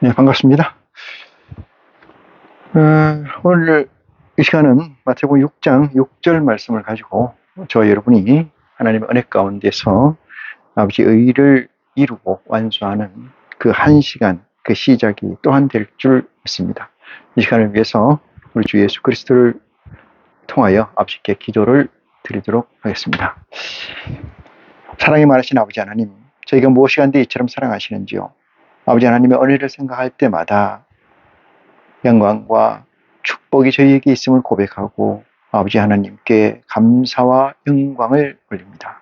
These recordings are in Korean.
네, 반갑습니다. 오늘 이 시간은 마태복음 6장 6절 말씀을 가지고 저와 여러분이 하나님의 은혜 가운데서 아버지의 의를 이루고 완수하는 그 한 시간, 그 시작이 또한 될 줄 믿습니다. 이 시간을 위해서 우리 주 예수 그리스도를 통하여 아버지께 기도를 드리도록 하겠습니다. 사랑이 많으신 아버지 하나님, 저희가 무엇이간데 이처럼 사랑하시는지요. 아버지 하나님의 은혜를 생각할 때마다 영광과 축복이 저희에게 있음을 고백하고 아버지 하나님께 감사와 영광을 올립니다.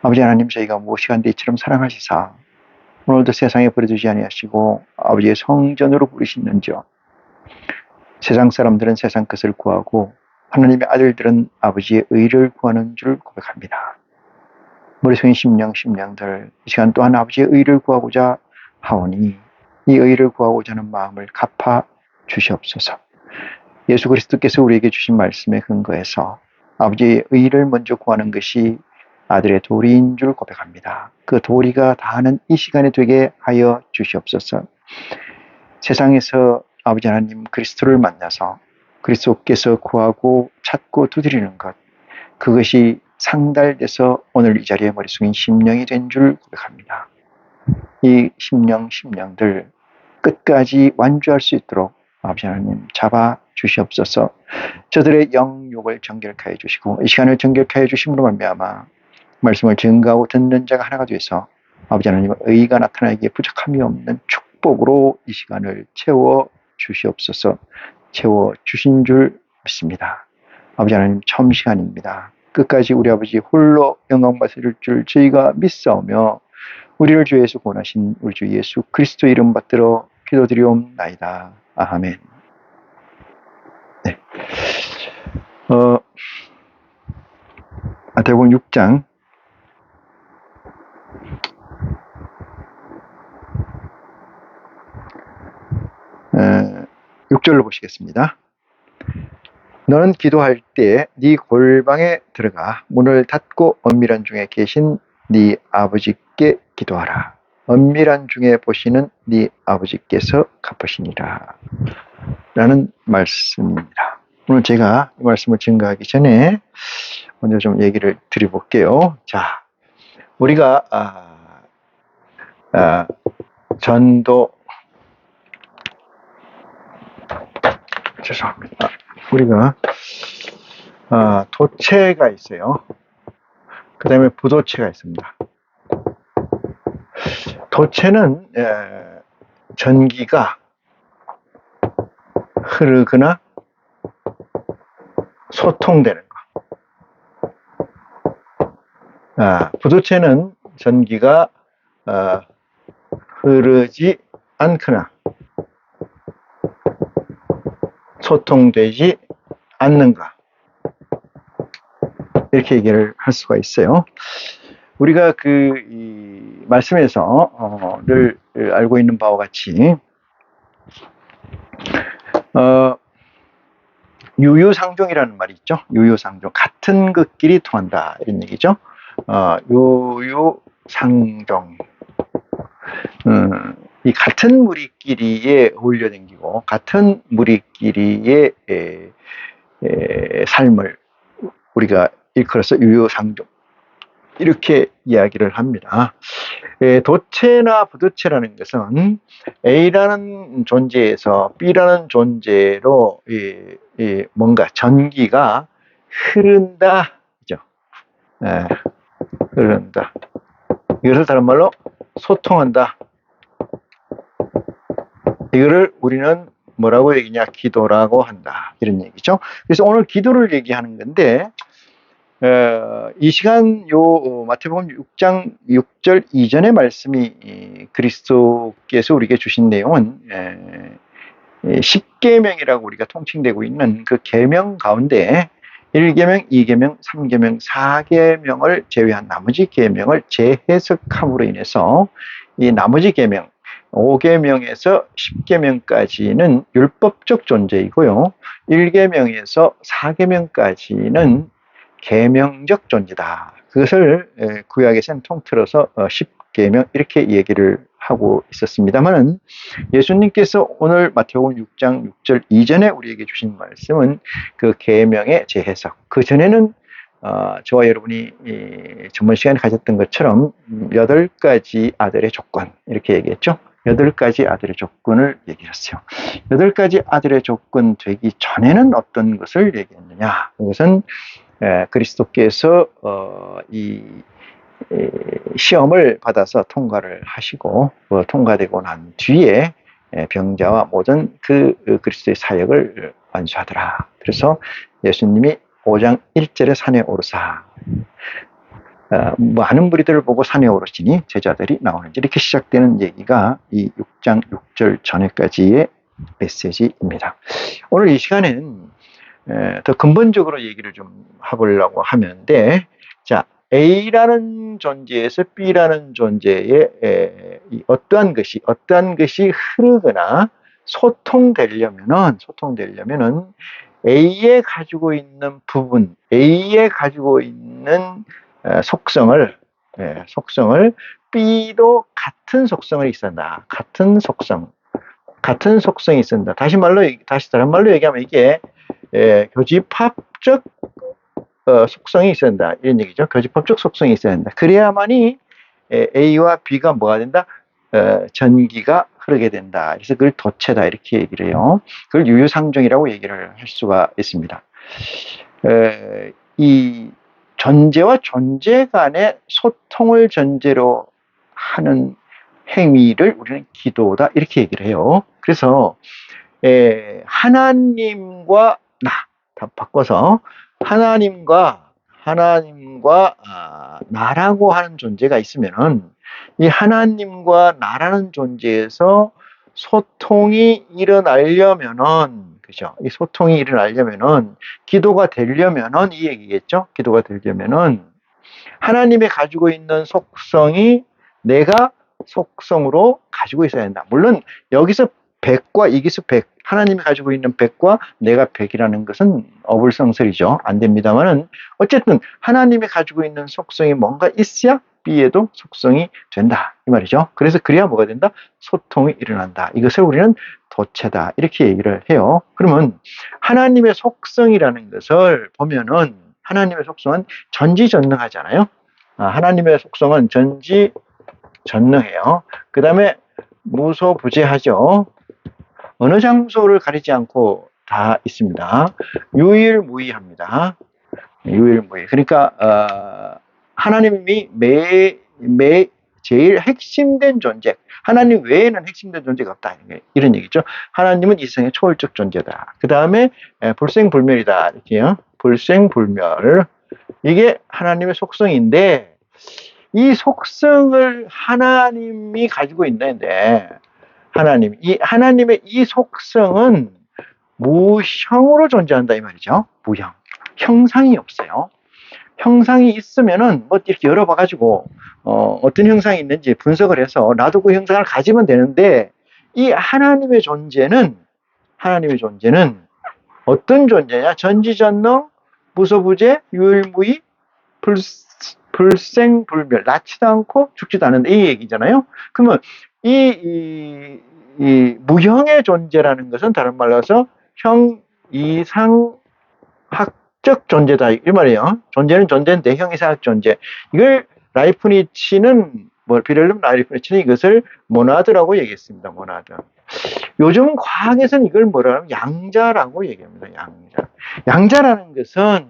아버지 하나님, 저희가 무엇이간데 이처럼 사랑하시사 오늘도 세상에 버려두지 아니하시고 아버지의 성전으로 부르시는지요. 세상 사람들은 세상 것을 구하고 하나님의 아들들은 아버지의 의를 구하는 줄 고백합니다. 머리 숙인 심령들, 이 시간 또한 아버지의 의를 구하고자 하오니 이 의를 구하고자 하는 마음을 갚아 주시옵소서. 예수 그리스도께서 우리에게 주신 말씀에 근거해서 아버지의 의를 먼저 구하는 것이 아들의 도리인 줄 고백합니다. 그 도리가 다하는 이 시간이 되게 하여 주시옵소서. 세상에서 아버지 하나님 그리스도를 만나서 그리스도께서 구하고 찾고 두드리는 것, 그것이 상달돼서 오늘 이 자리에 머리 숙인 심령이 된 줄 고백합니다. 이 심령들 끝까지 완주할 수 있도록 아버지 하나님 잡아 주시옵소서. 저들의 영욕을 정결케 해 주시고 이 시간을 정결케 해 주심으로 말미암아 말씀을 증거하고 듣는 자가 하나가 되어서 아버지 하나님의 의가 나타나기에 부족함이 없는 축복으로 이 시간을 채워 주시옵소서. 채워 주신 줄 믿습니다. 아버지 하나님, 처음 시간입니다. 끝까지 우리 아버지 홀로 영광 받으실 줄 저희가 믿사오며 우리를 주 예수 구원하신 우리 주 예수 그리스도 이름 받들어 기도드리옵나이다. 아멘. 네. 마태복음 6장 6절로 보시겠습니다. 너는 기도할 때 네 골방에 들어가 문을 닫고 은밀한 중에 계신 네 아버지께 기도하라. 은밀한 중에 보시는 네 아버지께서 갚으시니라. 라는 말씀입니다. 오늘 제가 이 말씀을 증거하기 전에 먼저 좀 얘기를 드려볼게요. 자, 우리가 전도, 죄송합니다. 우리가 도체가 있어요. 그 다음에 부도체가 있습니다. 도체는 전기가 흐르거나 소통되는 거. 부도체는 전기가 흐르지 않거나 소통되지 않는가, 이렇게 얘기를 할 수가 있어요. 우리가 이 말씀에서 늘 알고 있는 바와 같이 유유상종이라는 말이 있죠. 유유상종, 같은 것끼리 통한다, 이런 얘기죠. 유유상종, 이 같은 무리끼리에 어울려 다니고 같은 무리끼리의 삶을 우리가 일컬어서 유유상종, 이렇게 이야기를 합니다. 도체나 부도체라는 것은 A라는 존재에서 B라는 존재로 뭔가 전기가 흐른다, 그죠? 흐른다. 이것을 다른 말로 소통한다. 이거를 우리는 뭐라고 얘기냐? 기도라고 한다, 이런 얘기죠. 그래서 오늘 기도를 얘기하는 건데, 이 시간 마태복음 6장 6절 이전의 말씀이 그리스도께서 우리에게 주신 내용은 10계명이라고 우리가 통칭되고 있는 그 계명 가운데 1계명, 2계명, 3계명, 4계명을 제외한 나머지 계명을 재해석함으로 인해서 이 나머지 계명 5계명에서 10계명까지는 율법적 존재이고요, 1계명에서 4계명까지는 계명적 존재다. 그것을 구약에서는 통틀어서 10계명 이렇게 얘기를 하고 있었습니다만은 예수님께서 오늘 마태복음 6장 6절 이전에 우리에게 주신 말씀은 그 계명의 재해석. 그 전에는 저와 여러분이 전번 시간에 가졌던 것처럼 8가지 아들의 조건 이렇게 얘기했죠. 8가지 아들의 조건을 얘기했어요. 8가지 아들의 조건 되기 전에는 어떤 것을 얘기했느냐. 그것은 그리스도께서 이 시험을 받아서 통과를 하시고 통과되고 난 뒤에 병자와 모든 그 그리스도의 사역을 완수하더라. 그래서 예수님이 5장 1절에 산에 오르사 많은 무리들을 보고 산에 오르시니 제자들이 나오는지 이렇게 시작되는 얘기가 이 6장 6절 전에까지의 메시지입니다. 오늘 이 시간에는 더 근본적으로 얘기를 좀 해보려고 하는데, 자, A라는 존재에서 B라는 존재에 어떠한 것이 흐르거나 소통되려면은 A에 가지고 있는 부분, A에 가지고 있는 속성을 B도 같은 속성을 있어야 같은 속성이 있습니다. 다른 말로 얘기하면 이게 교집합적 속성이 있어야 된다. 이런 얘기죠. 교집합적 속성이 있어야 된다. 그래야만이 A와 B가 뭐가 된다? 전기가 흐르게 된다. 그래서 그걸 도체다. 이렇게 얘기를 해요. 그걸 유유상종이라고 얘기를 할 수가 있습니다. 이 존재와 존재 간의 소통을 전제로 하는 행위를 우리는 기도다. 이렇게 얘기를 해요. 그래서 하나님과 다 바꿔서 하나님과 나라고 하는 존재가 있으면은 이 하나님과 나라는 존재에서 소통이 일어나려면은, 그죠? 이 소통이 일어나려면은, 기도가 되려면은, 이 얘기겠죠? 기도가 되려면은, 하나님이 가지고 있는 속성이 내가 속성으로 가지고 있어야 된다. 물론, 여기서 100과 이기수 100, 하나님이 가지고 있는 100과 내가 100이라는 것은 어불성설이죠. 안 됩니다만은, 어쨌든, 하나님이 가지고 있는 속성이 뭔가 있어야 B에도 속성이 된다. 이 말이죠. 그래서 그래야 뭐가 된다? 소통이 일어난다. 이것을 우리는 도체다. 이렇게 얘기를 해요. 그러면 하나님의 속성이라는 것을 보면은 하나님의 속성은 전지전능하잖아요. 하나님의 속성은 전지전능해요. 그 다음에 무소부재하죠. 어느 장소를 가리지 않고 다 있습니다. 유일무이합니다. 유일무이. 그러니까 하나님이 제일 핵심된 존재, 하나님 외에는 핵심된 존재가 없다. 이런 얘기죠. 하나님은 이세상의 초월적 존재다. 그 다음에 불생불멸이다. 이렇게요. 불생불멸. 이게 하나님의 속성인데, 이 속성을 하나님이 가지고 있는데, 하나님의 이 속성은 무형으로 존재한다. 이 말이죠. 무형. 형상이 없어요. 형상이 있으면은 뭐 이렇게 열어봐가지고 어떤 형상이 있는지 분석을 해서 나도 그 형상을 가지면 되는데, 이 하나님의 존재는 어떤 존재냐? 전지전능, 무소부재, 유일무이, 불생불멸, 낳지도 않고 죽지도 않는다. 이 얘기잖아요. 그러면 이 무형의 존재라는 것은 다른 말로 해서 형 이상 적 존재다. 이 말이에요. 존재는 존재인데 형 이상학 존재. 이걸 비렐름 라이프니치는 이것을 모나드라고 얘기했습니다. 모나드. 요즘 과학에서는 이걸 뭐라 하면 양자라고 얘기합니다. 양자라는 것은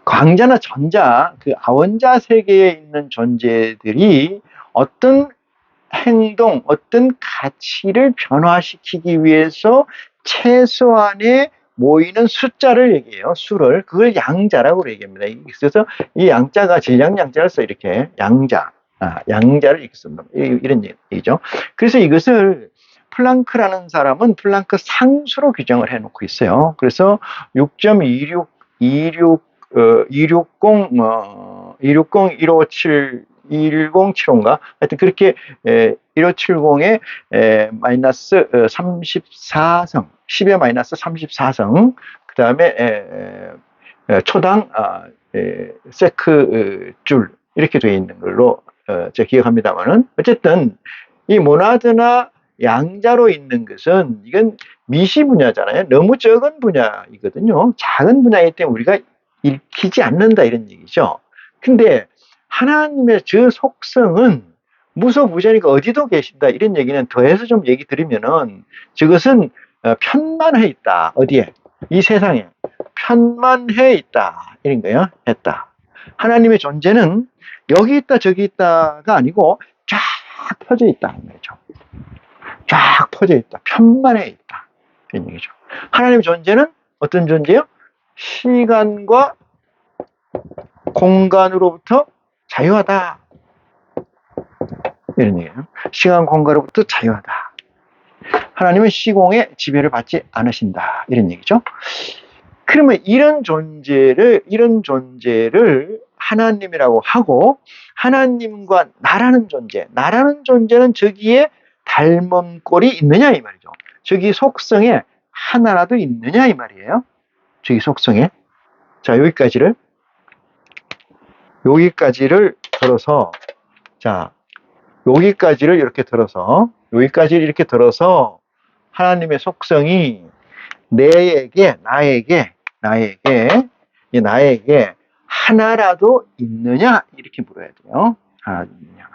광자나 전자, 그 아원자 세계에 있는 존재들이 어떤 행동, 어떤 가치를 변화시키기 위해서 최소한의 모이는 숫자를 얘기해요. 수를. 그걸 양자라고 얘기합니다. 그래서 이 양자가 질량양자를 써 이렇게 양자를 이렇게 쓴다. 이런 얘기죠. 그래서 이것을 플랑크라는 사람은 플랑크 상수로 규정을 해놓고 있어요. 그래서 6.26, 260, 1075인가? 하여튼 그렇게 1570에 마이너스 34성, 10의 마이너스 34성, 그 다음에 초당 세크 줄, 이렇게 되어 있는 걸로 제가 기억합니다만은, 어쨌든 이 모나드나 양자로 있는 것은 이건 미시 분야잖아요. 너무 적은 분야이거든요. 작은 분야이기 때문에 우리가 읽히지 않는다 이런 얘기죠. 근데 하나님의 저 속성은 무소부재니까 어디도 계신다 이런 얘기는 더해서 좀 얘기 드리면은, 저것은 편만해 있다. 어디에? 이 세상에 편만해 있다 이런 거예요. 했다. 하나님의 존재는 여기 있다 저기 있다가 아니고 쫙 퍼져 있다 이런 거죠. 쫙 퍼져 있다. 편만해 있다 이런 얘기죠. 하나님의 존재는 어떤 존재요? 시간과 공간으로부터 자유하다 이런 얘기예요. 시간 공간으로부터 자유하다. 하나님은 시공의 지배를 받지 않으신다 이런 얘기죠. 그러면 이런 존재를 하나님이라고 하고, 하나님과 나라는 존재는 저기에 닮은 꼴이 있느냐 이 말이죠. 저기 속성에 하나라도 있느냐 이 말이에요. 저기 속성에. 자, 여기까지를 들어서, 자, 여기까지를 이렇게 들어서, 하나님의 속성이 나에게 하나라도 있느냐 이렇게 물어야 돼요. 하나도 있느냐.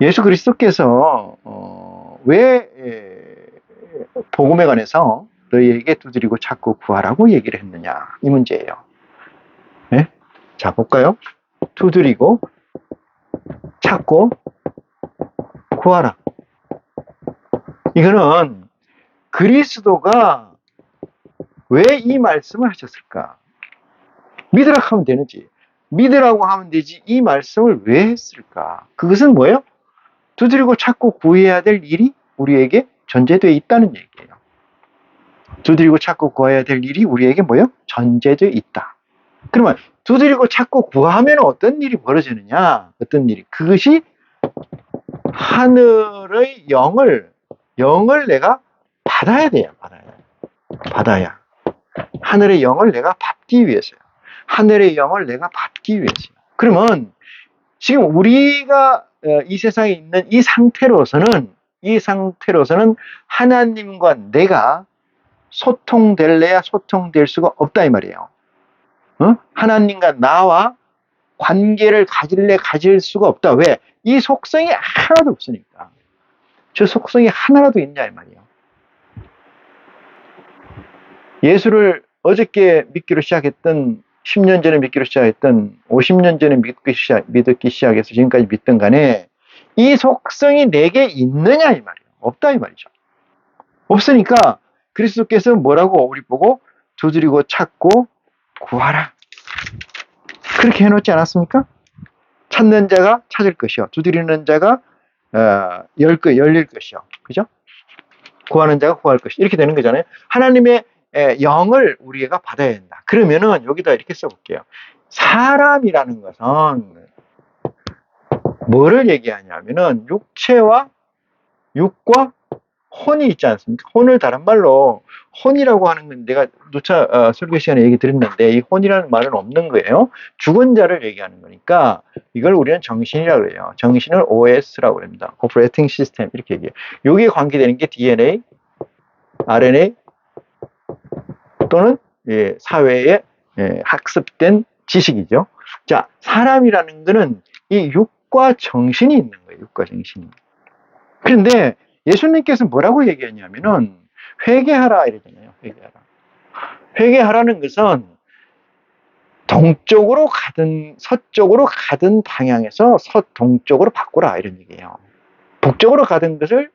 예수 그리스도께서 왜 복음에 관해서 너희에게 두드리고 찾고 구하라고 얘기를 했느냐 이 문제예요. 네? 자, 볼까요? 두드리고 찾고 구하라. 이거는 그리스도가 왜 이 말씀을 하셨을까? 믿으라고 하면 되는지, 믿으라고 하면 되지 이 말씀을 왜 했을까? 그것은 뭐예요? 두드리고 찾고 구해야 될 일이 우리에게 전제되어 있다는 얘기예요. 두드리고 찾고 구해야 될 일이 우리에게 뭐예요? 전제되어 있다. 그러면 두드리고 찾고 구하면 어떤 일이 벌어지느냐? 어떤 일이? 그것이 하늘의 영을 내가 받아야 돼요. 받아야. 하늘의 영을 내가 받기 위해서요. 하늘의 영을 내가 받기 위해서요. 그러면 지금 우리가 이 세상에 있는 이 상태로서는 하나님과 내가 소통될래야 소통될 수가 없다 이 말이에요. 하나님과 나와 관계를 가질 수가 없다. 왜? 이 속성이 하나도 없으니까. 저 속성이 하나라도 있냐 이 말이에요. 예수를 어저께 믿기로 시작했던, 10년 전에 믿기로 시작했던, 50년 전에 믿기 시작해서 지금까지 믿던 간에 이 속성이 내게 있느냐 이 말이에요. 없다 이 말이죠. 없으니까 그리스도께서 뭐라고 우리 보고 두드리고 찾고 구하라. 그렇게 해놓지 않았습니까? 찾는 자가 찾을 것이요. 두드리는 자가 열릴 것이요. 그죠? 구하는 자가 구할 것이. 이렇게 되는 거잖아요. 하나님의 영을 우리가 받아야 된다. 그러면은 여기다 이렇게 써볼게요. 사람이라는 것은 뭐를 얘기하냐면은 육과 혼이 있지 않습니까? 혼을 다른 말로 혼이라고 하는 건 내가 누차 설교 시간에 얘기 드렸는데, 이 혼이라는 말은 없는 거예요. 죽은 자를 얘기하는 거니까 이걸 우리는 정신이라고 그래요. 정신을 OS라고 합니다. Operating System 이렇게 얘기해요. 여기에 관계되는 게 DNA, RNA 또는 사회에 학습된 지식이죠. 자, 사람이라는 거는 이 육과 정신이 있는 거예요. 육과 정신이. 그런데 예수님께서 뭐라고 얘기했냐면은 회개하라 이러잖아요. 회개하라는 것은 동쪽으로 가든 서쪽으로 가든 방향에서 동쪽으로 바꾸라 이런 얘기예요. 북쪽으로 가던 것을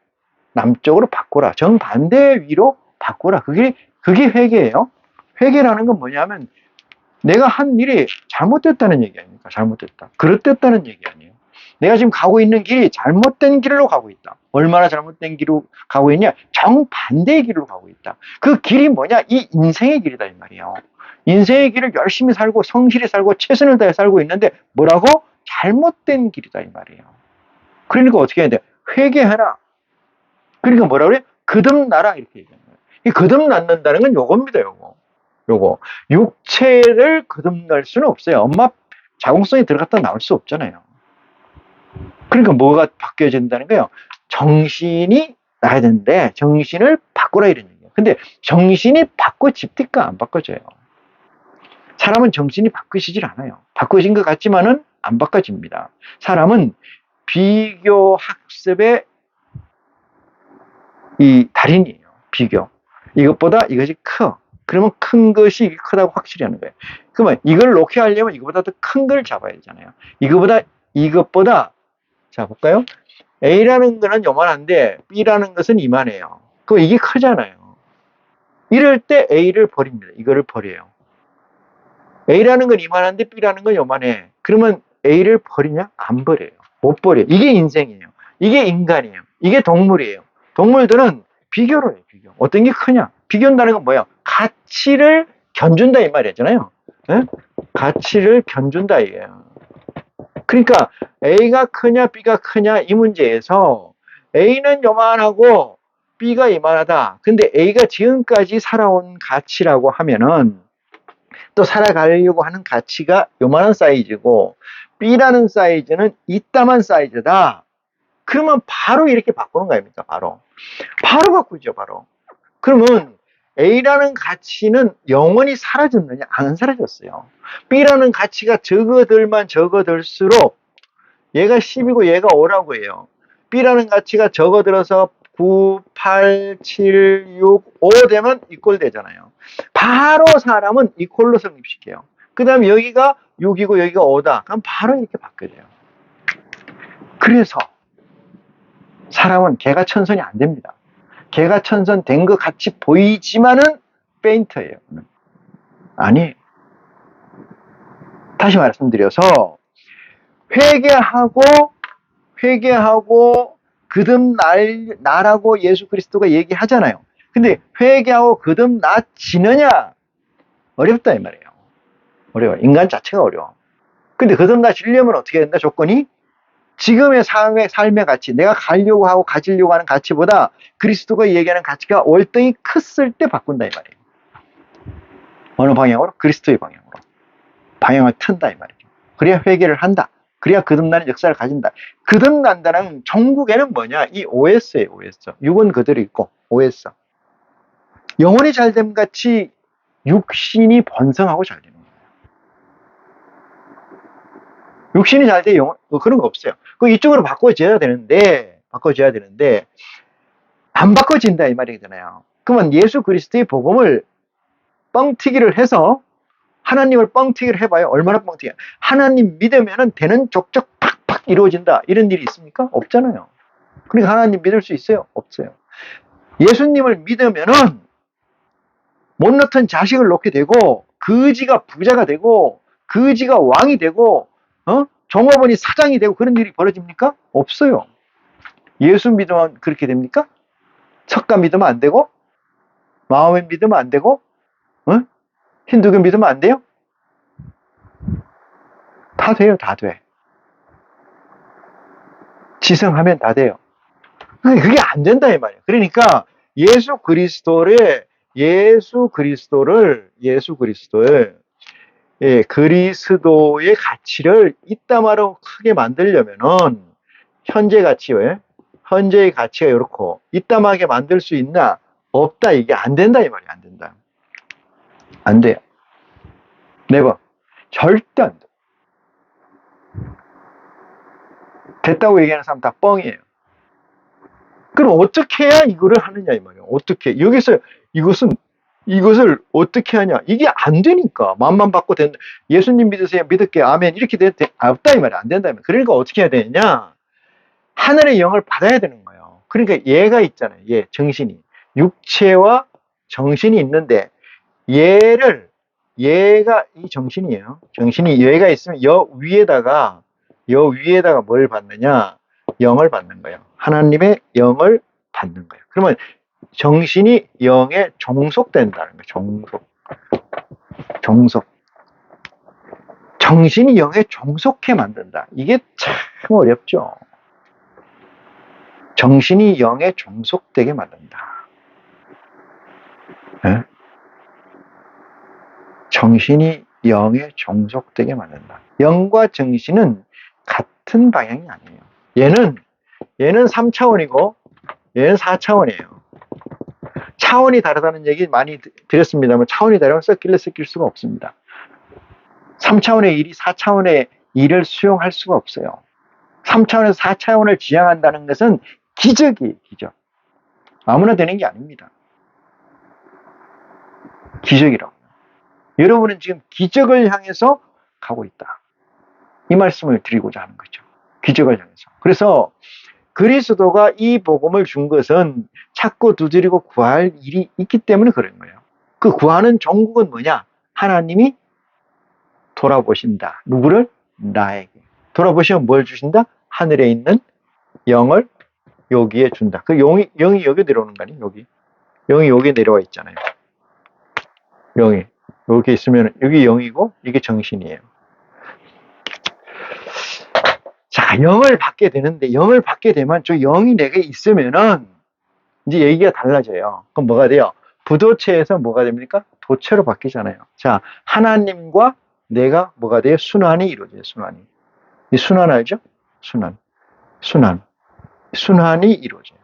남쪽으로 바꾸라. 정반대 위로 바꾸라. 그게 회개예요. 회개라는 건 뭐냐면 내가 한 일이 잘못됐다는 얘기 아닙니까? 잘못됐다. 그릇됐다는 얘기 아니에요. 내가 지금 가고 있는 길이 잘못된 길로 가고 있다. 얼마나 잘못된 길로 가고 있냐? 정반대의 길로 가고 있다. 그 길이 뭐냐? 이 인생의 길이다 이 말이에요. 인생의 길을 열심히 살고 성실히 살고 최선을 다해 살고 있는데 뭐라고? 잘못된 길이다 이 말이에요. 그러니까 어떻게 해야 돼? 회개해라. 그러니까 뭐라 그래? 거듭나라 이렇게 얘기하는 거예요. 이 거듭난다는 건 요겁니다. 요거. 육체를 거듭날 수는 없어요. 엄마 자궁성에 들어갔다 나올 수 없잖아요. 그러니까 뭐가 바뀌어야 된다는 거예요? 정신이 나야 되는데 정신을 바꾸라 이런 얘기예요. 근데 정신이 바꿔집니까? 안 바꿔져요. 사람은 정신이 바뀌시질 않아요. 바꿔진 것 같지만은 안 바꿔집니다. 사람은 비교 학습의 이 달인이에요. 비교. 이것보다 이것이 커. 그러면 큰 것이 크다고 확실히 하는 거예요. 그러면 이걸 놓게 하려면 이것보다 더 큰 걸 잡아야 되잖아요. 이것보다 자 볼까요? A라는 거는 요만한데 B라는 것은 이만해요. 그럼 이게 크잖아요. 이럴 때 A를 버립니다. 이거를 버려요. A라는 건 이만한데 B라는 건 요만해. 그러면 A를 버리냐? 안 버려요. 못 버려요. 이게 인생이에요. 이게 인간이에요. 이게 동물이에요. 동물들은 비교를 해요. 비교. 어떤 게 크냐? 비교한다는 건 뭐예요? 가치를 견준다 이 말이잖아요. 네? 가치를 견준다 이게요. 그러니까 A가 크냐 B가 크냐 이 문제에서 A는 요만하고 B가 이만하다. 근데 A가 지금까지 살아온 가치라고 하면은 또 살아가려고 하는 가치가 요만한 사이즈고 B라는 사이즈는 이따만 사이즈다. 그러면 바로 이렇게 바꾸는 거 아닙니까? 바로 바꾸죠. 바로. 그러면 A라는 가치는 영원히 사라졌느냐? 안 사라졌어요. B라는 가치가 적어들만 적어들수록 얘가 10이고 얘가 5라고 해요. B라는 가치가 적어들어서 9, 8, 7, 6, 5 되면 이꼴 되잖아요. 바로 사람은 이꼴로 성립시켜요. 그 다음에 여기가 6이고 여기가 5다. 그럼 바로 이렇게 바뀌어져요. 그래서 사람은 개가천선이 안 됩니다. 개가천선 된 것 같이 보이지만은 페인터예요. 아니, 다시 말씀드려서 회개하고 나라고 예수 그리스도가 얘기하잖아요. 근데 회개하고 거듭나지느냐? 어렵다 이 말이에요. 어려워요. 인간 자체가 어려워. 근데 거듭나지려면 어떻게 해야 된다? 조건이 지금의 삶의 가치, 내가 가려고 하고 가지려고 하는 가치보다 그리스도가 얘기하는 가치가 월등히 컸을 때 바꾼다 이 말이에요. 어느 방향으로? 그리스도의 방향으로. 방향을 튼다 이 말이죠. 그래야 회개를 한다. 그래야 거듭나는 역사를 가진다. 거듭난다는 종국에는 뭐냐? 이 OS예요, OS. 육은 그대로 있고, OS. 영혼이 잘됨 같이 육신이 번성하고 잘 되는 거예요. 육신이 잘 돼, 그런 거 없어요. 그 이쪽으로 바꿔줘야 되는데, 안 바꿔진다, 이 말이잖아요. 그러면 예수 그리스도의 복음을 뻥튀기를 해서 하나님을 뻥튀기를 해봐요. 얼마나 뻥튀기야. 하나님 믿으면 되는 족족 팍팍 이루어진다. 이런 일이 있습니까? 없잖아요. 그러니까 하나님 믿을 수 있어요? 없어요. 예수님을 믿으면은 못 낳던 자식을 놓게 되고 거지가 부자가 되고 거지가 왕이 되고 종업원이 사장이 되고 그런 일이 벌어집니까? 없어요. 예수 믿으면 그렇게 됩니까? 석가 믿으면 안 되고 마음에 믿으면 안 되고 힌두교 믿으면 안 돼요? 다 돼요. 다 돼. 지성하면 다 돼요. 그게 안 된다 이 말이에요. 그러니까 예수 그리스도를 그리스도의 가치를 이따마로 크게 만들려면은 현재의 가치가 이렇고 이따마게 만들 수 있나? 없다. 이게 안 된다 이 말이에요. 안 된다. 안 돼요. 네버. 절대 안 돼. 됐다고 얘기하는 사람 다 뻥이에요. 그럼 어떻게 해야 이거를 하느냐 이 말이에요. 어떻게 여기서 이것을 어떻게 하냐? 이게 안 되니까 마음만 받고 된다. 예수님 믿으세요. 믿을게. 아멘. 이렇게 없다 이 말이에요. 안 된다 이 말이에요. 그러니까 어떻게 해야 되느냐? 하늘의 영을 받아야 되는 거예요. 그러니까 얘가 있잖아요. 정신이 육체와 정신이 있는데 얘가 이 정신이에요. 정신이 얘가 있으면 여 위에다가 뭘 받느냐? 영을 받는 거예요. 하나님의 영을 받는 거예요. 그러면 정신이 영에 종속된다는 거예요. 종속. 정신이 영에 종속해 만든다. 이게 참 어렵죠. 정신이 영에 종속되게 만든다. 네? 정신이 영에 종속되게 만든다. 영과 정신은 같은 방향이 아니에요. 얘는 3차원이고 얘는 4차원이에요. 차원이 다르다는 얘기 많이 드렸습니다만 차원이 다르면 섞일 수가 없습니다. 3차원의 일이 4차원의 일을 수용할 수가 없어요. 3차원에서 4차원을 지향한다는 것은 기적이에요. 기적. 아무나 되는 게 아닙니다. 기적이라고. 여러분은 지금 기적을 향해서 가고 있다. 이 말씀을 드리고자 하는 거죠. 기적을 향해서. 그래서 그리스도가 이 복음을 준 것은 찾고 두드리고 구할 일이 있기 때문에 그런 거예요. 그 구하는 종국은 뭐냐? 하나님이 돌아보신다. 누구를? 나에게. 돌아보시면 뭘 주신다? 하늘에 있는 영을 여기에 준다. 그 영이 여기 내려오는 거 아니에요? 여기. 영이 여기 내려와 있잖아요. 영이. 여기 있으면 여기 영이고 이게 정신이에요. 자, 영을 받게 되는데 영을 받게 되면 저 영이 내게 있으면은 이제 얘기가 달라져요. 그럼 뭐가 돼요? 부도체에서 뭐가 됩니까? 도체로 바뀌잖아요. 자, 하나님과 내가 뭐가 돼요? 순환이 이루어져요. 순환이. 이 순환 알죠? 순환이 이루어져요.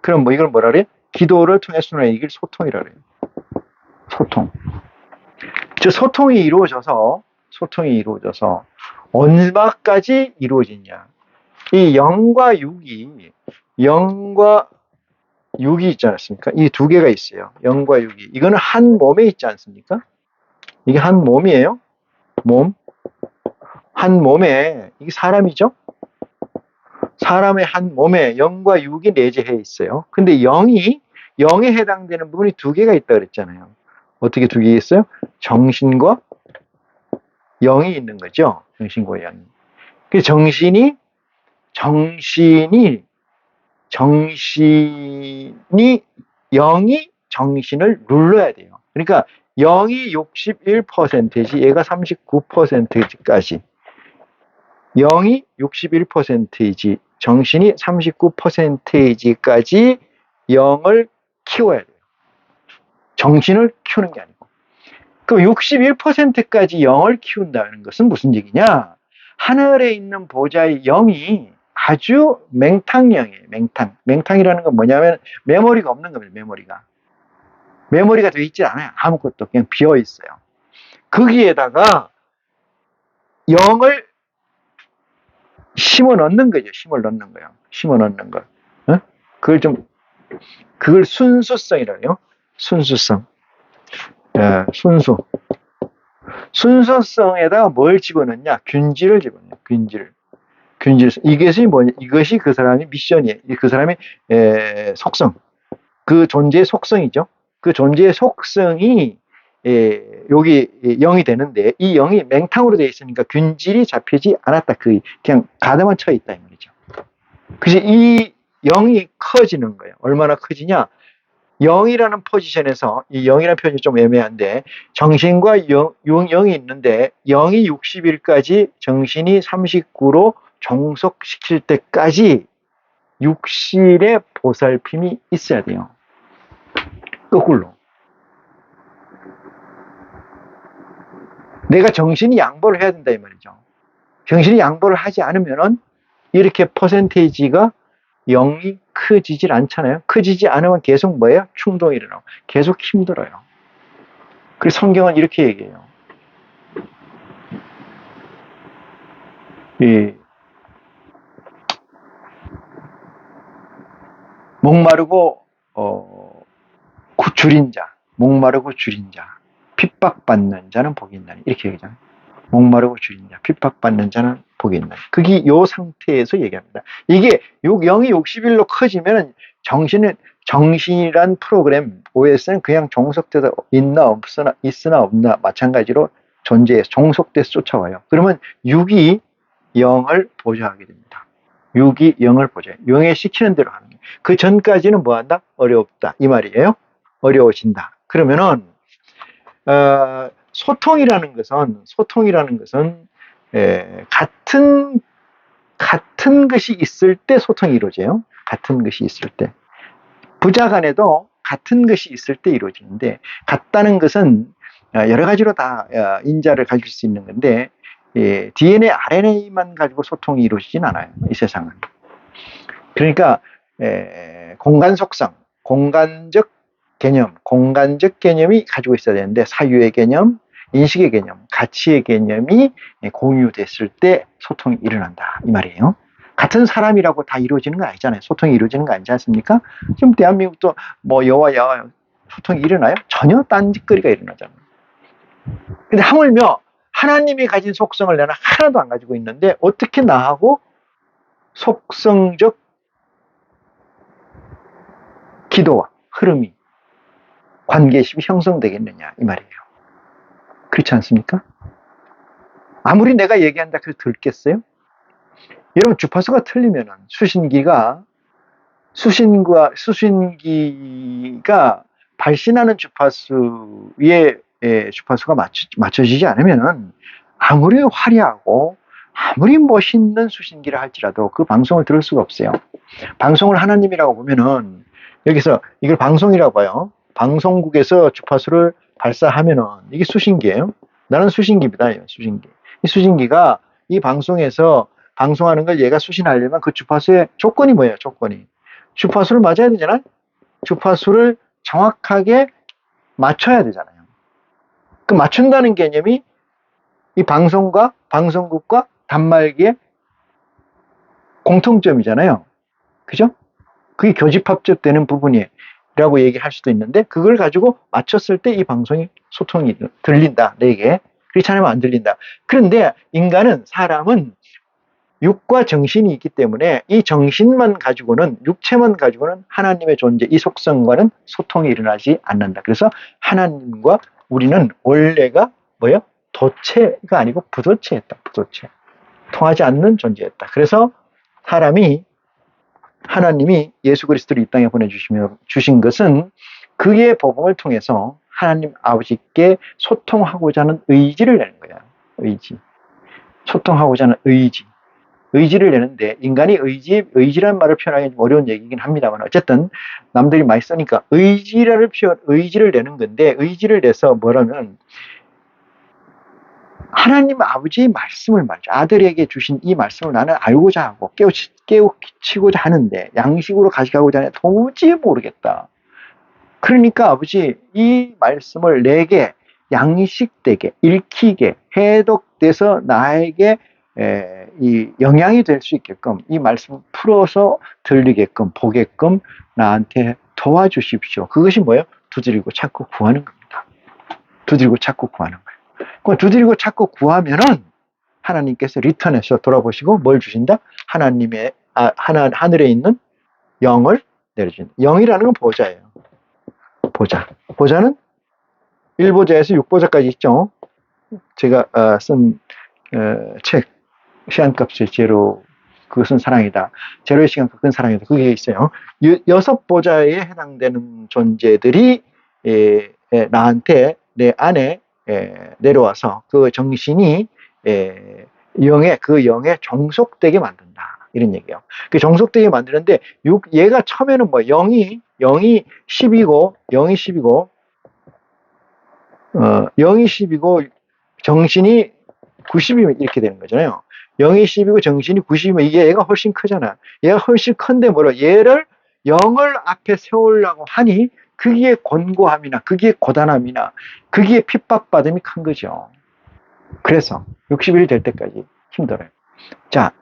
그럼 뭐 이걸 뭐라 그래요? 기도를 통해 순환이 이걸 소통이라 그래요. 소통. 저 소통이 이루어져서 얼마까지 이루어지냐? 이 영과 육이 있지 않습니까? 이 두 개가 있어요. 영과 육이. 이거는 한 몸에 있지 않습니까? 이게 한 몸이에요. 몸. 한 몸에, 이게 사람이죠? 사람의 한 몸에 영과 육이 내재해 있어요. 근데 영에 해당되는 부분이 두 개가 있다 그랬잖아요. 어떻게 두 개 있어요? 정신과 영이 있는 거죠. 정신과 영이. 그 정신이 영이 정신을 눌러야 돼요. 그러니까 영이 61%지 얘가 39%까지. 영이 61%이지 정신이 39%이지까지 영을 키워야 돼요. 정신을 키우는 게 아니고. 그 61%까지 영을 키운다는 것은 무슨 얘기냐? 하늘에 있는 보좌의 영이 아주 맹탕영이에요. 맹탕이라는 건 뭐냐면 메모리가 없는 겁니다. 메모리가 되어 있지 않아요. 아무것도 그냥 비어 있어요. 거기에다가 영을 심어 넣는 거죠. 심어 넣는 걸. 어? 그걸 순수성이라고 해요. 순수성. 순수성에다가 뭘 집어넣냐? 균질을 집어넣어요. 균질. 이것이 뭐냐? 이것이 그 사람의 미션이에요. 그 사람의 속성. 그 존재의 속성이죠. 그 존재의 속성이 여기 영이 되는데 이 영이 맹탕으로 되어 있으니까 균질이 잡히지 않았다. 그냥 가다만 쳐 있다 이 말이죠. 그래서 이 영이 커지는 거예요. 얼마나 커지냐? 영이라는 포지션에서 이 영이라는 표현이 좀 애매한데 정신과 영이 있는데 영이 60일까지 정신이 39로 종속시킬 때까지 육신의 보살핌이 있어야 돼요. 거꾸로. 내가 정신이 양보를 해야 된다 이 말이죠. 정신이 양보를 하지 않으면은 이렇게 퍼센테이지가 영이 커지질 않잖아요. 커지지 않으면 계속 뭐예요? 충동이 일어나고 계속 힘들어요. 그래서 성경은 이렇게 얘기해요. 목마르고 목마르고 줄인 자, 핍박받는 자는 복이 있나니 이렇게 얘기하잖아요. 목마르고 줄인 자, 핍박받는 자는 복이 있나니. 그게 요 상태에서 얘기합니다. 이게 영이 60일로 커지면 정신이란 프로그램 OS는 그냥 종속돼서 있으나 없나 마찬가지로 존재해서 종속돼서 쫓아와요. 그러면 6이 영을 보좌하게 됩니다. 6이 영을 보좌해요. 영에 시키는 대로 하는 거예요. 그 전까지는 뭐한다? 어렵다 이 말이에요. 어려워진다. 그러면은 소통이라는 것은 같은 것이 있을 때 소통이 이루어져요. 같은 것이 있을 때. 부자 간에도 같은 것이 있을 때 이루어지는데 같다는 것은 여러 가지로 다 인자를 가질 수 있는 건데 DNA, RNA만 가지고 소통이 이루어지진 않아요. 이 세상은. 그러니까 공간 속성, 공간적 개념, 공간적 개념이 가지고 있어야 되는데 사유의 개념, 인식의 개념, 가치의 개념이 공유됐을 때 소통이 일어난다 이 말이에요. 같은 사람이라고 다 이루어지는 건 아니잖아요. 소통이 이루어지는 거 아니지 않습니까? 지금 대한민국도 뭐 여와 여와 소통이 일어나요? 전혀 딴짓거리가 일어나잖아요. 근데 하물며 하나님이 가진 속성을 내가 하나도 안 가지고 있는데 어떻게 나하고 속성적 기도와 흐름이 관계심이 형성되겠느냐 이 말이에요. 그렇지 않습니까? 아무리 내가 얘기한다 그래서 들겠어요? 여러분 주파수가 틀리면 수신기가 발신하는 주파수의 주파수가 맞춰지지 않으면 아무리 화려하고 아무리 멋있는 수신기를 할지라도 그 방송을 들을 수가 없어요. 방송을 하나님이라고 보면은 여기서 이걸 방송이라고 봐요. 방송국에서 주파수를 발사하면은 이게 수신기예요. 나는 수신기입니다. 수신기. 이 수신기가 이 방송에서 방송하는 걸 얘가 수신하려면 그 주파수의 조건이 뭐예요? 조건이. 주파수를 맞아야 되잖아요. 주파수를 정확하게 맞춰야 되잖아요. 그 맞춘다는 개념이 이 방송과 방송국과 단말기의 공통점이잖아요. 그죠? 그게 교집합적되는 부분이라고 얘기할 수도 있는데 그걸 가지고 맞췄을 때 이 방송이 소통이 들린다. 내게. 그렇지 않으면 안 들린다. 그런데 인간은 사람은 육과 정신이 있기 때문에 이 정신만 가지고는 육체만 가지고는 하나님의 존재 이 속성과는 소통이 일어나지 않는다. 그래서 하나님과 우리는 원래가 뭐예요? 도체가 아니고 부도체였다. 부도체. 통하지 않는 존재였다. 그래서 하나님이 예수 그리스도를 이 땅에 보내주신 것은 그의 복음을 통해서 하나님 아버지께 소통하고자 하는 의지를 내는 거야. 의지. 소통하고자 하는 의지. 의지를 내는데 인간이 의지란 말을 표현하기 좀 어려운 얘기긴 합니다만 어쨌든 남들이 많이 쓰니까 의지를 내는 건데 의지를 내서 뭐라면 하나님 아버지의 말씀을 말이죠. 아들에게 주신 이 말씀을 나는 알고자 하고 깨우치고자 하는데 양식으로 가져가고자 하는데 도무지 모르겠다. 그러니까 아버지 이 말씀을 내게 양식되게 읽히게 해독돼서 나에게 이 영향이 될 수 있게끔 이 말씀을 풀어서 들리게끔 보게끔 나한테 도와주십시오. 그것이 뭐예요? 두드리고 찾고 구하는 겁니다. 두드리고 찾고 구하는 거예요. 두드리고 찾고 구하면은 하나님께서 리턴해서 돌아보시고 뭘 주신다? 하늘에 있는 영을 내려준다. 영이라는 건 보좌예요. 보좌는 1보좌에서 6보좌까지 있죠. 제가 쓴 책 시간값의 제로 그것은 사랑이다. 제로의 시간값 그건 사랑이다. 그게 있어요. 6보좌에 해당되는 존재들이 나한테 내 안에 내려와서 그 정신이 그 영에 종속되게 만든다. 이런 얘기예요. 그 종속되게 만드는데 얘가 처음에는 뭐 0이 10이고 0이 10이고 정신이 90이면 이렇게 되는 거잖아요. 0이 10이고 정신이 90이면 얘가 훨씬 크잖아. 얘가 훨씬 큰데 얘를 0을 앞에 세우려고 하니 그게 권고함이나 그게 고단함이나 그게 핍박받음이 큰 거죠. 그래서 60일이 될 때까지 힘들어요. 자,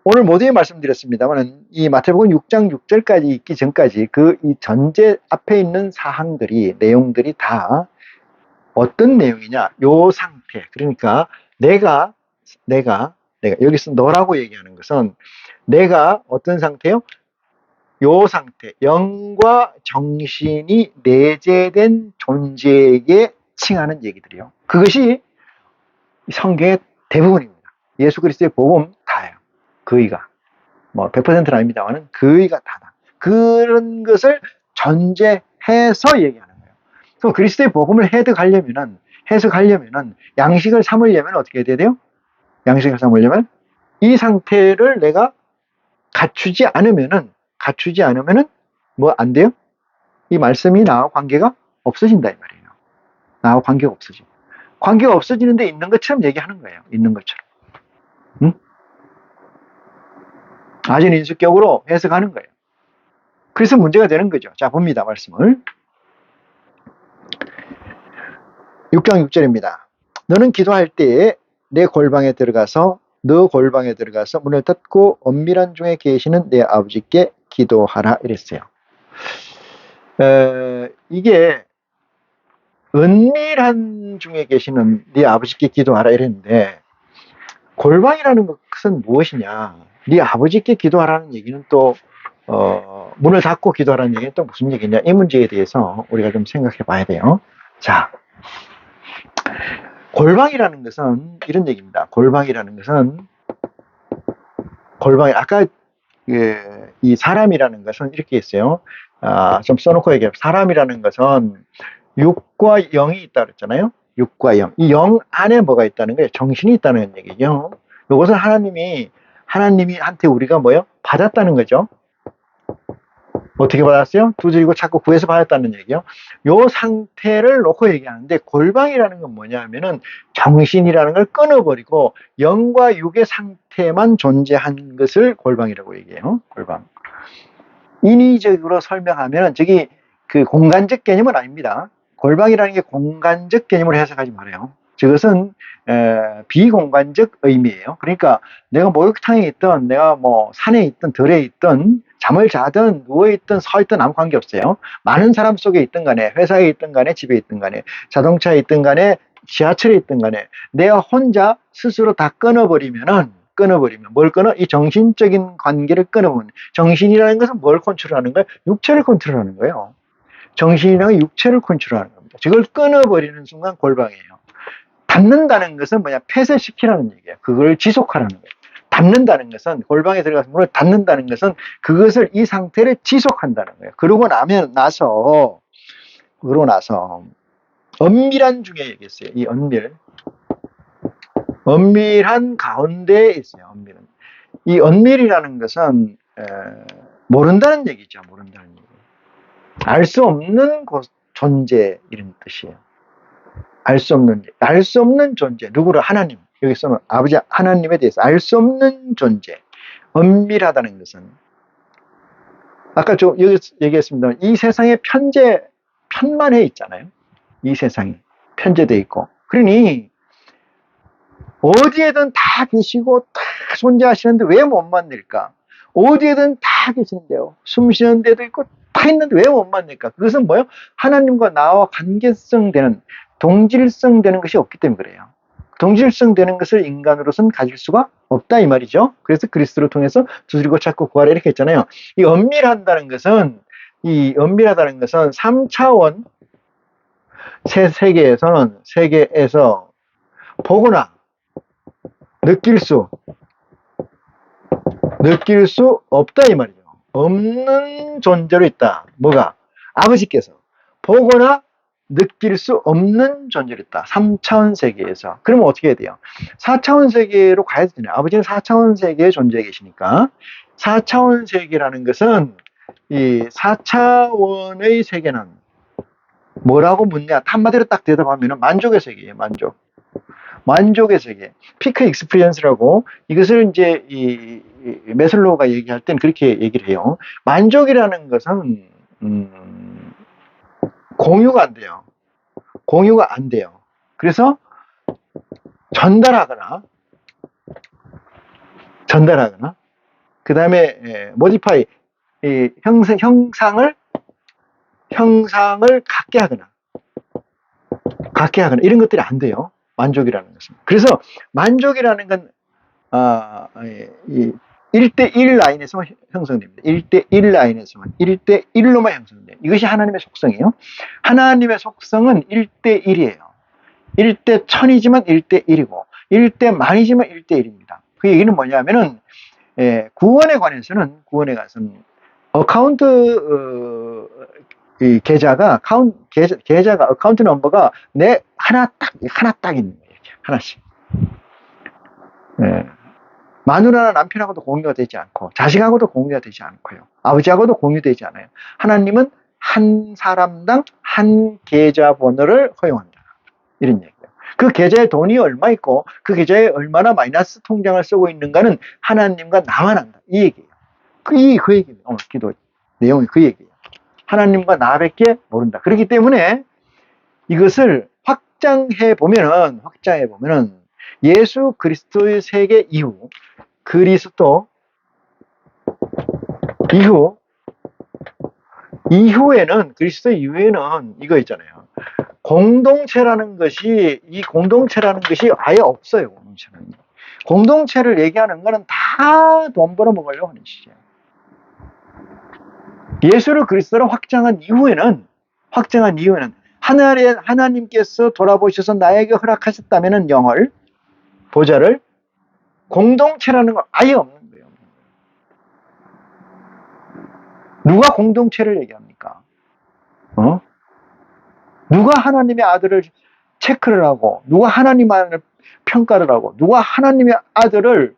오늘 모두에 말씀드렸습니다만 이 마태복음 6장 6절까지 있기 전까지 이 전제 앞에 있는 사항들이 내용들이 다 어떤 내용이냐? 요 상태. 그러니까 내가 여기서 너라고 얘기하는 것은 내가 어떤 상태요? 요 상태. 영과 정신이 내재된 존재에게 칭하는 얘기들이요. 그것이 성경의 대부분입니다. 예수 그리스도의 복음 다예요. 그의가. 100%는 아닙니다만 그의가 다다. 그런 것을 전제해서 얘기하는 거예요. 그럼 그리스도의 복음을 해석하려면은 양식을 삼으려면 어떻게 해야 돼요? 양식을 삼으려면 이 상태를 내가 갖추지 않으면은 뭐 안 돼요? 이 말씀이 나와 관계가 없어진다 이 말이에요. 나와 관계가 없어지고. 관계가 없어지는데 있는 것처럼 얘기하는 거예요. 있는 것처럼. 응? 아주 인수격으로 해석하는 거예요. 그래서 문제가 되는 거죠. 자, 봅니다. 말씀을. 6장 6절입니다. 너는 기도할 때에 내 골방에 들어가서 너 골방에 들어가서 문을 닫고 은밀한 중에 계시는 내 아버지께 기도하라 이랬어요. 이게 은밀한 중에 계시는 네 아버지께 기도하라 이랬는데 골방이라는 것은 무엇이냐? 네 아버지께 기도하라는 얘기는 또 문을 닫고 기도하라는 얘기는 또 무슨 얘기냐? 이 문제에 대해서 우리가 좀 생각해 봐야 돼요. 자, 골방이라는 것은 이런 얘기입니다. 골방이라는 것은 아까 이 사람이라는 것은 이렇게 했어요. 좀 써놓고 얘기해요. 사람이라는 것은 육과 영이 있다 그랬잖아요. 육과 영. 이 영 안에 뭐가 있다는 거예요? 정신이 있다는 얘기죠. 이것은 하나님이 한테 우리가 뭐요? 받았다는 거죠. 어떻게 받았어요? 두드리고 찾고 구해서 받았다는 얘기요. 요 상태를 놓고 얘기하는데 골방이라는 건 뭐냐면은 정신이라는 걸 끊어버리고 영과 육의 상태만 존재한 것을 골방이라고 얘기해요. 골방. 인위적으로 설명하면 저기 그 공간적 개념은 아닙니다. 골방이라는 게 공간적 개념으로 해석하지 말아요. 저것은 비공간적 의미예요. 그러니까 내가 목욕탕에 있든 내가 뭐 산에 있든 들에 있든 잠을 자든 누워있든 서있든 아무 관계없어요. 많은 사람 속에 있든 간에 회사에 있든 간에 집에 있든 간에 자동차에 있든 간에 지하철에 있든 간에 내가 혼자 스스로 다 끊어버리면 뭘 끊어? 이 정신적인 관계를 끊어버리면 정신이라는 것은 뭘 컨트롤하는 거예요? 육체를 컨트롤하는 거예요. 정신이라는 건 육체를 컨트롤하는 겁니다. 저걸 끊어버리는 순간 골방이에요. 닫는다는 것은 뭐냐? 폐쇄시키라는 얘기예요. 그걸 지속하라는 거예요. 닫는다는 것은 골방에 들어가서 문을 닫는다는 것은 그것을 이 상태를 지속한다는 거예요. 그러고 나서 은밀한 중에 얘기했어요. 이 은밀한 가운데에 있어요. 이 은밀이라는 것은 모른다는 얘기죠. 모른다는 얘기. 알 수 없는 존재 이런 뜻이에요. 알 수 없는 존재. 누구를? 하나님. 여기서는 아버지 하나님에 대해서 알 수 없는 존재. 은밀하다는 것은 아까 여기 얘기했습니다. 이 세상에 편만해 있잖아요. 이 세상에 편제되어 있고. 그러니 어디에든 다 계시고 다 존재하시는데 왜 못 만날까? 어디에든 다 계신데요. 숨 쉬는 데도 있고 다 있는데 왜 못 만날까? 그것은 뭐예요? 하나님과 나와 관계성 되는 동질성 되는 것이 없기 때문에 그래요. 동질성 되는 것을 인간으로서는 가질 수가 없다 이 말이죠. 그래서 그리스도를 통해서 두드리고 찾고 구하라 이렇게 했잖아요. 이 은밀하다는 것은 3차원 세계에서 보거나 느낄 수 없다 이 말이죠. 없는 존재로 있다. 뭐가? 아버지께서 보거나 느낄 수 없는 존재로 있다. 3차원 세계에서. 그러면 어떻게 해야 돼요? 4차원 세계로 가야 되잖아요. 아버지는 4차원 세계에 존재해 계시니까 4차원 세계라는 것은 이 4차원의 세계는 뭐라고 묻냐? 한마디로 딱 대답하면 만족의 세계예요. 만족의 세계. 피크 익스피리언스라고 이것을 이제 이 메슬로우가 얘기할 땐 그렇게 얘기를 해요. 만족이라는 것은 공유가 안 돼요. 그래서 전달하거나 그 다음에 모디파이 형상을 갖게 하거나 이런 것들이 안 돼요. 만족이라는 것은. 그래서 만족이라는 건 1대1 라인에서만 형성됩니다. 1대1 라인에서만 1대1로만 형성돼요. 이것이 하나님의 속성이에요. 하나님의 속성은 1대1이에요. 1대 1000이지만 1대1이고 1대 만이지만 1대1입니다. 그 얘기는 뭐냐면은 구원에 관해서는 어카운트 이 계좌가 어카운트 넘버가 내 하나 딱 있는 거예요. 하나씩. 마누라나 남편하고도 공유가 되지 않고 자식하고도 공유가 되지 않고요. 아버지하고도 공유되지 않아요. 하나님은 한 사람당 한 계좌번호를 허용한다. 이런 얘기예요. 그 계좌에 돈이 얼마 있고 그 계좌에 얼마나 마이너스 통장을 쓰고 있는가는 하나님과 나만 안다. 이 얘기예요. 그 얘기예요. 오늘 기도 내용이 그 얘기예요. 하나님과 나밖에 모른다. 그렇기 때문에 이것을 확장해 보면은 예수 그리스도의 세계 이후 이후에는 그리스도 이후에는 이거 있잖아요. 공동체라는 것이 아예 없어요. 공동체를 얘기하는 거는 다 돈 벌어먹으려고 하는 짓이에요. 예수를 그리스도로 확장한 이후에는 하나님께서 돌아보셔서 나에게 허락하셨다면 영을 보좌를 공동체라는 걸 아예 없는 거예요. 누가 공동체를 얘기합니까? 누가 하나님의 아들을 체크를 하고 누가 하나님 아들을 평가를 하고 누가 하나님의 아들을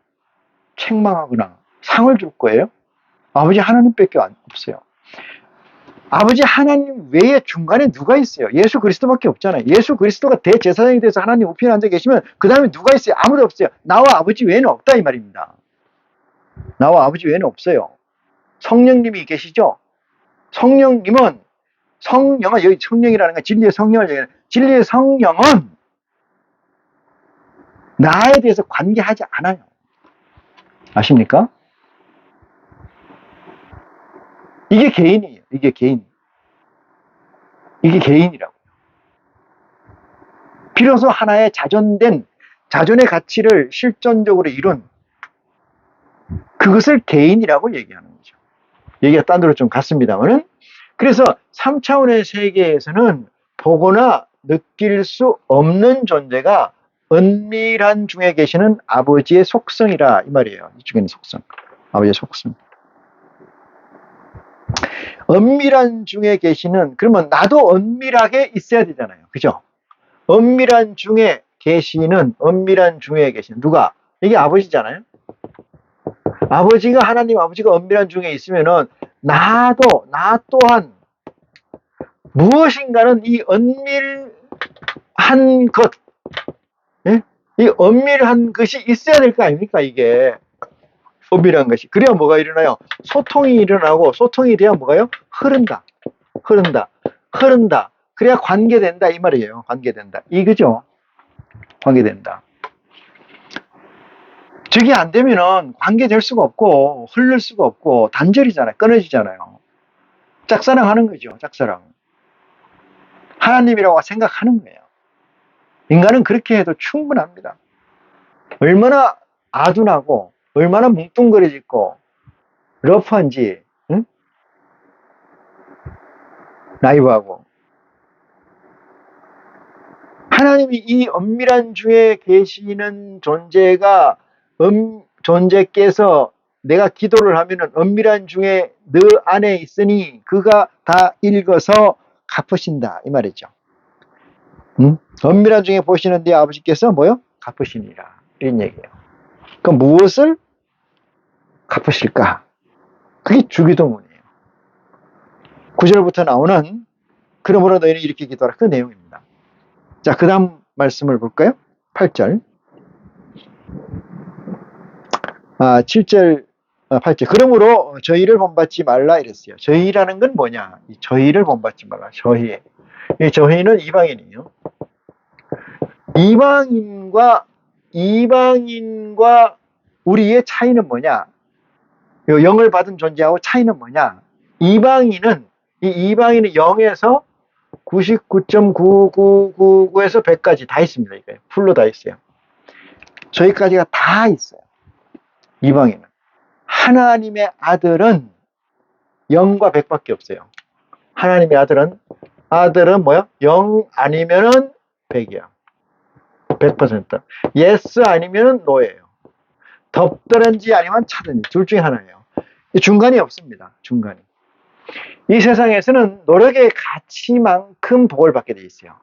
책망하거나 상을 줄 거예요? 아버지 하나님밖에 없어요. 아버지 하나님 외에 중간에 누가 있어요? 예수 그리스도밖에 없잖아요. 예수 그리스도가 대제사장이 돼서 하나님 우편에 앉아 계시면 그 다음에 누가 있어요? 아무도 없어요. 나와 아버지 외에는 없다 이 말입니다. 나와 아버지 외에는 없어요. 성령님이 계시죠? 성령님은 여기 성령이라는 건 진리의 성령을 얘기하는 진리의 성령은 나에 대해서 관계하지 않아요. 아십니까? 이게 개인이에요. 이게 개인이라고. 비로소 하나의 자존의 가치를 실존적으로 이룬 그것을 개인이라고 얘기하는 거죠. 얘기가 딴 데로 좀 갔습니다만은 그래서 3차원의 세계에서는 보거나 느낄 수 없는 존재가 은밀한 중에 계시는 아버지의 속성이라 이 말이에요. 이쪽에는 속성. 아버지의 속성. 은밀한 중에 계시는 그러면 나도 은밀하게 있어야 되잖아요. 그죠? 은밀한 중에 계시는 누가? 이게 아버지잖아요. 하나님 아버지가 은밀한 중에 있으면은 나 또한 무엇인가는 이 은밀한 것, 예? 이 은밀한 것이 있어야 될 거 아닙니까? 이게 은밀한 것이. 그래야 뭐가 일어나요? 소통이 일어나고 소통이 돼야 뭐가요? 흐른다. 그래야 관계된다 이 말이에요. 관계된다. 이거죠. 관계된다. 저게 안 되면은 관계될 수가 없고 흐를 수가 없고 단절이잖아요. 끊어지잖아요. 짝사랑하는 거죠. 짝사랑. 하나님이라고 생각하는 거예요. 인간은 그렇게 해도 충분합니다. 얼마나 아둔하고 얼마나 뭉뚱그려지고 러프한지, 응? 나이브하고. 하나님이 이 은밀한 중에 계시는 존재께서 내가 기도를 하면은 은밀한 중에 너 안에 있으니 그가 다 읽어서 갚으신다 이 말이죠. 은밀한 중에 보시는 네 아버지께서 뭐요? 갚으시니라 이런 얘기예요. 그럼 무엇을 갚으실까? 그게 주기도문이에요. 9절부터 나오는 그러므로 너희는 이렇게 기도하라 그 내용입니다. 자, 그 다음 말씀을 볼까요? 8절. 7절, 8절. 그러므로 저희를 본받지 말라 이랬어요. 저희라는 건 뭐냐? 저희를 본받지 말라. 이 저희는 이방인이에요. 이방인과 우리의 차이는 뭐냐? 영을 받은 존재하고 차이는 뭐냐? 이방인은 0에서 99.9999에서 100까지 다 있습니다. 이거 풀로 다 있어요. 저희까지가 다 있어요. 이방인은. 하나님의 아들은 0과 100밖에 없어요. 하나님의 아들은 뭐야? 0 아니면은 100이야. 100%. yes 아니면은 no예요. 덥더런지 아니면 차든지 둘 중에 하나예요. 중간이 없습니다. 중간이. 이 세상에서는 노력의 가치만큼 복을 받게 돼 있어요.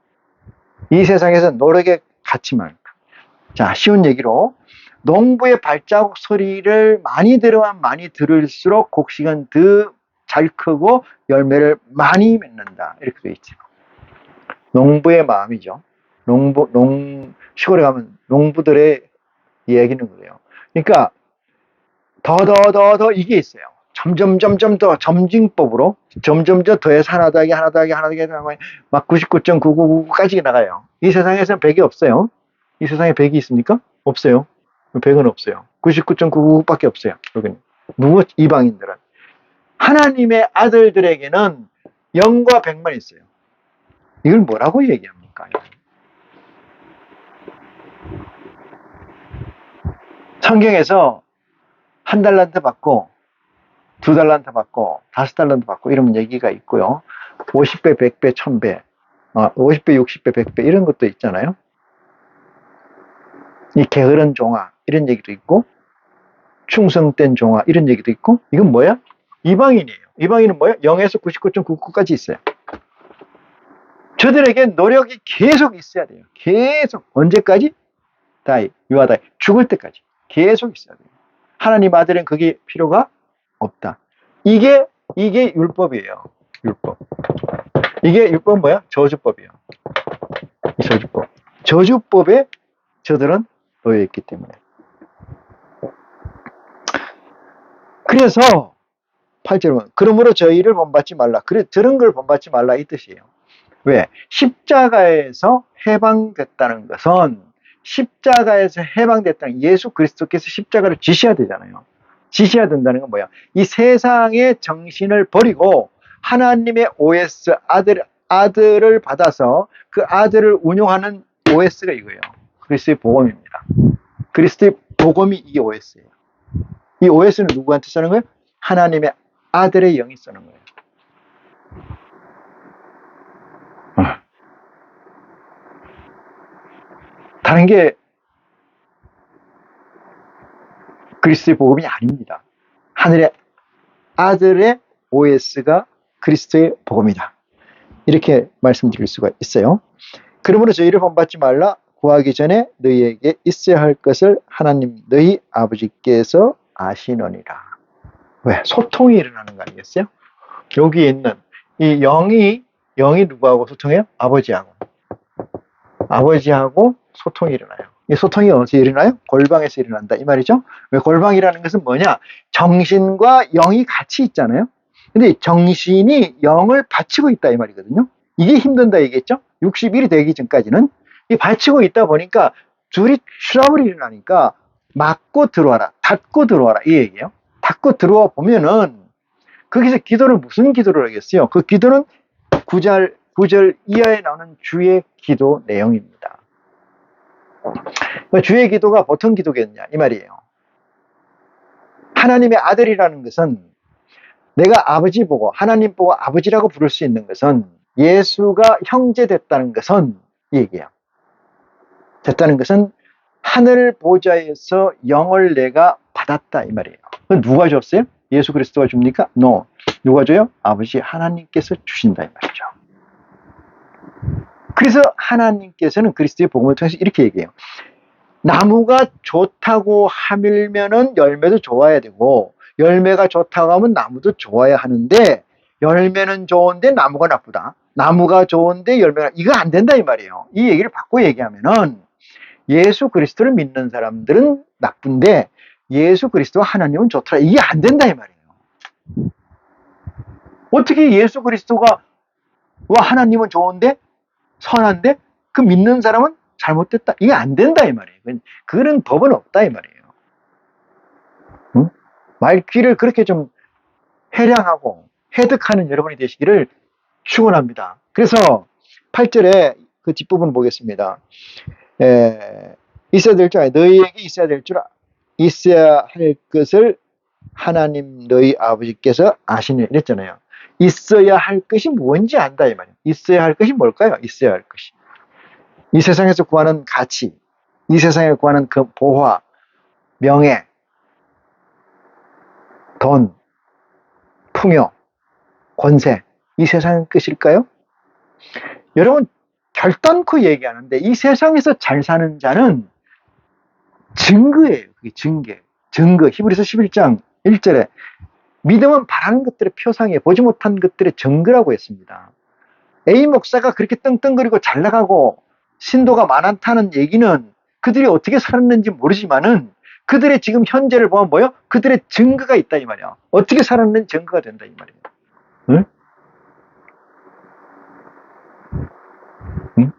이 세상에서는 노력의 가치만큼. 자, 쉬운 얘기로 농부의 발자국 소리를 많이 들으면 많이 들을수록 곡식은 더 잘 크고 열매를 많이 맺는다. 이렇게 되어 있죠. 농부의 마음이죠. 시골에 가면 농부들의 이야기는 그래요. 그러니까 더 이게 있어요. 점점 더 점징법으로 점점 더해서 하나 더하기 막 99.999까지 나가요. 이 세상에서는 100이 없어요. 이 세상에 100이 있습니까? 없어요. 100은 없어요. 99.999밖에 없어요. 여기는. 누구? 이방인들은. 하나님의 아들들에게는 0과 100만 있어요. 이걸 뭐라고 얘기합니까? 성경에서 1달란트 받고 2달란트 받고 5달란트 받고 이런 얘기가 있고요. 50배, 100배, 1000배, 50배, 60배, 100배 이런 것도 있잖아요. 이 게으른 종아 이런 얘기도 있고 충성된 종아 이런 얘기도 있고 이건 뭐야? 이방인이에요. 이방인은 뭐야? 0에서 99.99까지 있어요. 저들에게 노력이 계속 있어야 돼요. 계속 언제까지? 다이, 유아다이 죽을 때까지 계속 있어야 돼요. 하나님 아들은 그게 필요가 없다. 이게 율법이에요. 율법. 이게 율법은 뭐야? 저주법이에요. 이 저주법. 저주법에 저들은 놓여 있기 때문에. 그래서 8절은 그러므로 저희를 본받지 말라. 그래 들은 걸 본받지 말라 이 뜻이에요. 왜? 십자가에서 해방됐다는 것은 십자가에서 해방됐다는 예수 그리스도께서 십자가를 지셔야 되잖아요. 지셔야 된다는 건 뭐야? 이 세상의 정신을 버리고 하나님의 OS 아들을 받아서 그 아들을 운용하는 OS가 이거예요. 그리스도의 복음입니다. 그리스도의 복음이 이 OS예요. 이 OS는 누구한테 쓰는 거예요? 하나님의 아들의 영이 쓰는 거예요. 다른 게 그리스도의 복음이 아닙니다. 하늘의 아들의 OS가 그리스도의 복음이다. 이렇게 말씀드릴 수가 있어요. 그러므로 저희를 본받지 말라. 구하기 전에 너희에게 있어야 할 것을 하나님 너희 아버지께서 아시느니라. 왜? 소통이 일어나는 거 아니겠어요? 여기에 있는 이 영이 누구하고 소통해요? 아버지하고. 아버지하고 소통이 일어나요. 이 소통이 어디서 일어나요? 골방에서 일어난다 이 말이죠. 왜? 골방이라는 것은 뭐냐? 정신과 영이 같이 있잖아요. 근데 정신이 영을 바치고 있다 이 말이거든요. 이게 힘든다 얘기했죠. 60일이 되기 전까지는 이 바치고 있다 보니까 둘이 트러블이 일어나니까 막고 들어와라, 닫고 들어와라 이 얘기예요. 닫고 들어와 보면은 거기서 기도를 무슨 기도를 하겠어요? 그 기도는 9절 이하에 나오는 주의 기도 내용입니다. 주의 기도가 보통 기도겠냐 이 말이에요. 하나님의 아들이라는 것은 내가 아버지 보고 하나님 보고 아버지라고 부를 수 있는 것은 예수가 형제 됐다는 것은 이 얘기예요. 됐다는 것은 하늘 보좌에서 영을 내가 받았다 이 말이에요. 그건 누가 줬어요? 예수 그리스도가 줍니까? No. 누가 줘요? 아버지 하나님께서 주신다 이 말이죠. 그래서 하나님께서는 그리스도의 복음을 통해서 이렇게 얘기해요. 나무가 좋다고 하면은 열매도 좋아야 되고 열매가 좋다고 하면 나무도 좋아야 하는데 열매는 좋은데 나무가 나쁘다. 나무가 좋은데 열매가 이거 안 된다 이 말이에요. 이 얘기를 바꿔 얘기하면은 예수 그리스도를 믿는 사람들은 나쁜데 예수 그리스도와 하나님은 좋더라. 이게 안 된다 이 말이에요. 어떻게 예수 그리스도가 와 하나님은 좋은데 선한데 그 믿는 사람은 잘못됐다. 이게 안 된다 이 말이에요. 그런 법은 없다 이 말이에요. 응? 말귀를 그렇게 좀 해량하고 해득하는 여러분이 되시기를 축원합니다. 그래서 8절에 그 뒷부분 보겠습니다. 있어야 될 줄 너희에게 있어야 할 것을 하나님 너희 아버지께서 아시네 이랬잖아요. 있어야 할 것이 뭔지 안다 이 말이에요. 있어야 할 것이 뭘까요? 있어야 할 것이 이 세상에서 구하는 가치, 이 세상에 구하는 그 보화, 명예, 돈, 풍요, 권세 이 세상의 것일까요? 여러분 결단코 얘기하는데 이 세상에서 잘 사는 자는 증거예요. 그게 증거. 히브리서 11장 1절에 믿음은 바라는 것들의 표상이에요. 보지 못한 것들의 증거라고 했습니다. A 목사가 그렇게 떵떵거리고 잘 나가고 신도가 많다는 얘기는 그들이 어떻게 살았는지 모르지만은 그들의 지금 현재를 보면 뭐요? 그들의 증거가 있다 이 말이야. 어떻게 살았는지 증거가 된다 이 말이에요. 응? 응?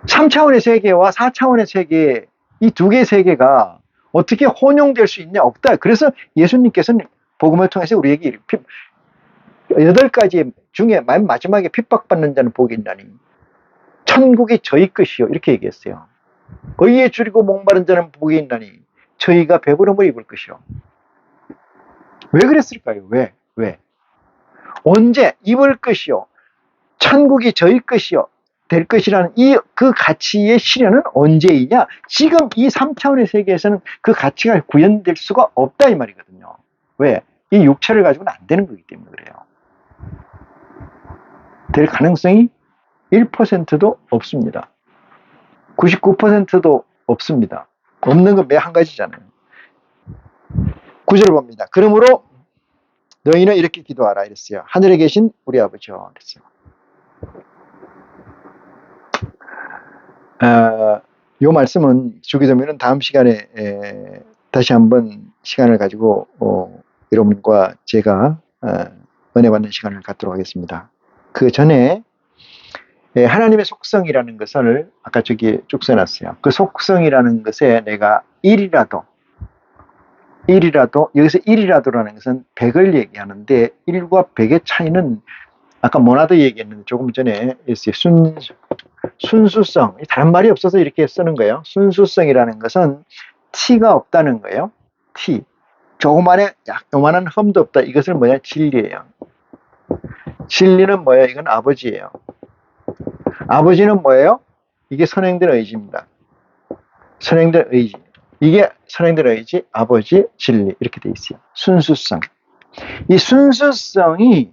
3차원의 세계와 4차원의 세계, 이 두 개의 세계가 어떻게 혼용될 수 있냐? 없다. 그래서 예수님께서는 복음을 통해서 우리에게 8가지 중에 맨 마지막에 핍박받는 자는 복이 있나니 천국이 저희 것이요 이렇게 얘기했어요. 의에 줄이고 목마른 자는 복이 있나니 저희가 배부름을 입을 것이요. 왜 그랬을까요? 왜? 언제 입을 것이요? 천국이 저희 것이요 될 것이라는 그 가치의 실현은 언제이냐? 지금 이 3차원의 세계에서는 그 가치가 구현될 수가 없다 이 말이거든요. 왜? 이 육체를 가지고는 안 되는 거기 때문에 그래요. 될 가능성이 1%도 없습니다. 99%도 없습니다. 없는 건 매 한 가지잖아요. 9절 봅니다. 그러므로 너희는 이렇게 기도하라 이랬어요. 하늘에 계신 우리 아버지여 그랬어요. 이 말씀은 주기도면은 다음 시간에 다시 한번 시간을 가지고 여러분과 제가 은혜 받는 시간을 갖도록 하겠습니다. 그 전에 하나님의 속성이라는 것을 아까 저기 쭉 써놨어요. 그 속성이라는 것에 내가 1이라도 여기서 1이라도라는 것은 100을 얘기하는데 1과 100의 차이는 아까 모나드 얘기했는데 조금 전에 순수성, 다른 말이 없어서 이렇게 쓰는 거예요. 순수성이라는 것은 T가 없다는 거예요. T. 요만한 흠도 없다. 이것을 뭐냐? 진리예요. 진리는 뭐예요? 이건 아버지예요. 아버지는 뭐예요? 이게 선행된 의지입니다. 선행된 의지. 이게 선행된 의지, 아버지, 진리 이렇게 돼 있어요. 순수성. 이 순수성이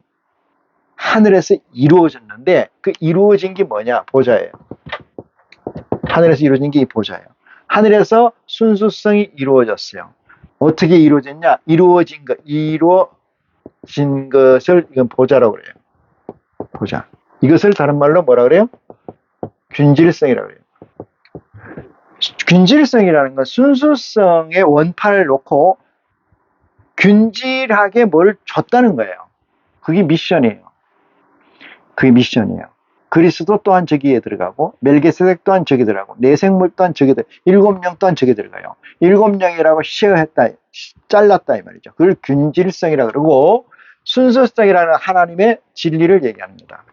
하늘에서 이루어졌는데 그 이루어진 게 뭐냐? 보좌예요. 하늘에서 이루어진 게 이 보좌예요. 하늘에서 순수성이 이루어졌어요. 어떻게 이루어졌냐? 이루어진 것을 이건 보좌라고 그래요. 보좌. 이것을 다른 말로 뭐라 그래요? 균질성이라고 그래요. 균질성이라는 건 순수성의 원판을 놓고 균질하게 뭘 줬다는 거예요. 그게 미션이에요. 그리스도 또한 저기에 들어가고 멜기세덱 또한 저기 들어가고 내생물 또한 저기 들어가고 7명 또한 저기 들어가요. 7명이라고 쉐어했다, 잘랐다 이 말이죠. 그걸 균질성이라고 그러고 순수성이라는 하나님의 진리를 얘기합니다.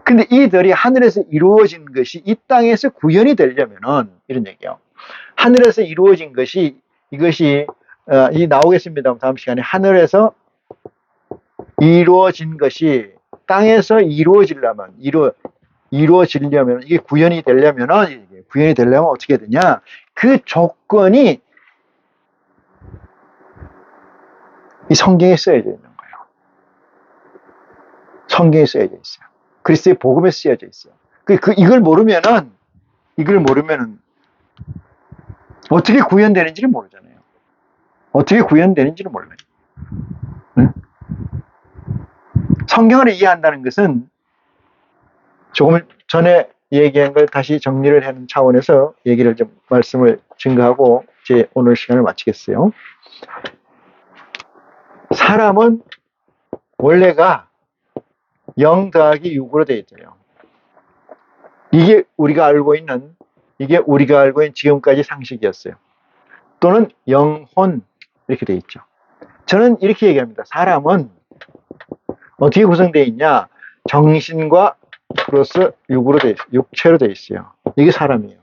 근데 이들이 하늘에서 이루어진 것이 이 땅에서 구현이 되려면은 이런 얘기예요. 하늘에서 이루어진 것이 이것이 나오겠습니다. 다음 시간에 하늘에서 이루어진 것이 땅에서 이루어지려면 이게 구현이 되려면 어떻게 되냐? 그 조건이 이 성경에 쓰여져 있는 거예요. 성경에 쓰여져 있어요. 그리스도의 복음에 쓰여져 있어요. 이걸 모르면은 어떻게 구현되는지를 모르잖아요. 어떻게 구현되는지를 몰라요. 네? 성경을 이해한다는 것은 조금 전에 얘기한 걸 다시 정리를 하는 차원에서 얘기를 좀 말씀을 증거하고 제 오늘 시간을 마치겠어요. 사람은 원래가 0 더하기 6으로 되어 있어요. 이게 우리가 알고 있는 지금까지 상식이었어요. 또는 영혼 이렇게 되어 있죠. 저는 이렇게 얘기합니다. 사람은 어떻게 구성되어 있냐? 정신과 플러스 6으로 되어 있어요. 육체로 되어 있어요. 이게 사람이에요.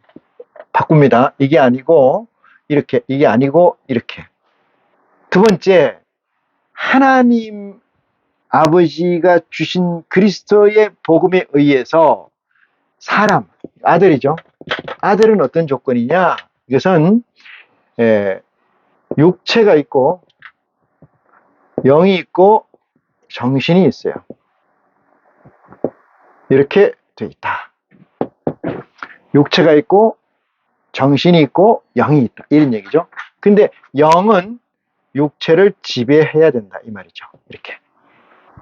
바꿉니다. 이게 아니고 이렇게, 이게 아니고 이렇게. 두 번째, 하나님 아버지가 주신 그리스도의 복음에 의해서 사람, 아들이죠. 아들은 어떤 조건이냐? 이것은 육체가 있고 영이 있고 정신이 있어요. 이렇게 돼 있다. 육체가 있고 정신이 있고 영이 있다. 이런 얘기죠. 근데 영은 육체를 지배해야 된다. 이 말이죠. 이렇게.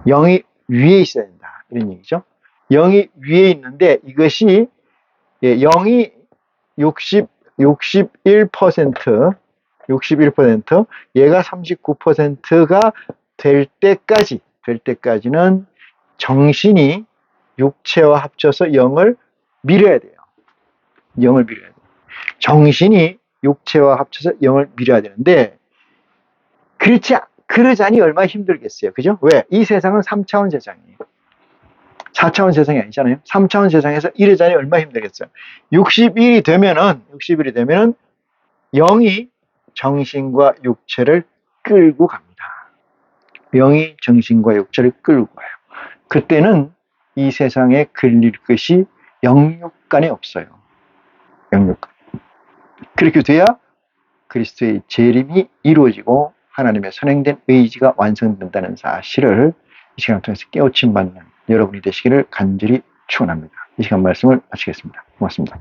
영이 위에 있어야 된다. 이런 얘기죠. 영이 위에 있는데 이것이 영이 61%, 얘가 39%가 될 때까지는 정신이 육체와 합쳐서 영을 밀어야 돼요. 영을 밀어야 돼요. 정신이 육체와 합쳐서 영을 밀어야 되는데 그러자니 얼마나 힘들겠어요. 그죠? 왜? 이 세상은 3차원 세상이에요. 4차원 세상이 아니잖아요. 3차원 세상에서 이러자니 얼마나 힘들겠어요. 60일이 되면은 영이 정신과 육체를 끌고 갑니다. 영이 정신과 육체를 끌고 가요. 그때는 이 세상에 걸릴 것이 영육간에 없어요. 영육간. 그렇게 돼야 그리스도의 재림이 이루어지고 하나님의 선행된 의지가 완성된다는 사실을 이 시간을 통해서 깨우침 받는 여러분이 되시기를 간절히 축원합니다. 이 시간 말씀을 마치겠습니다. 고맙습니다.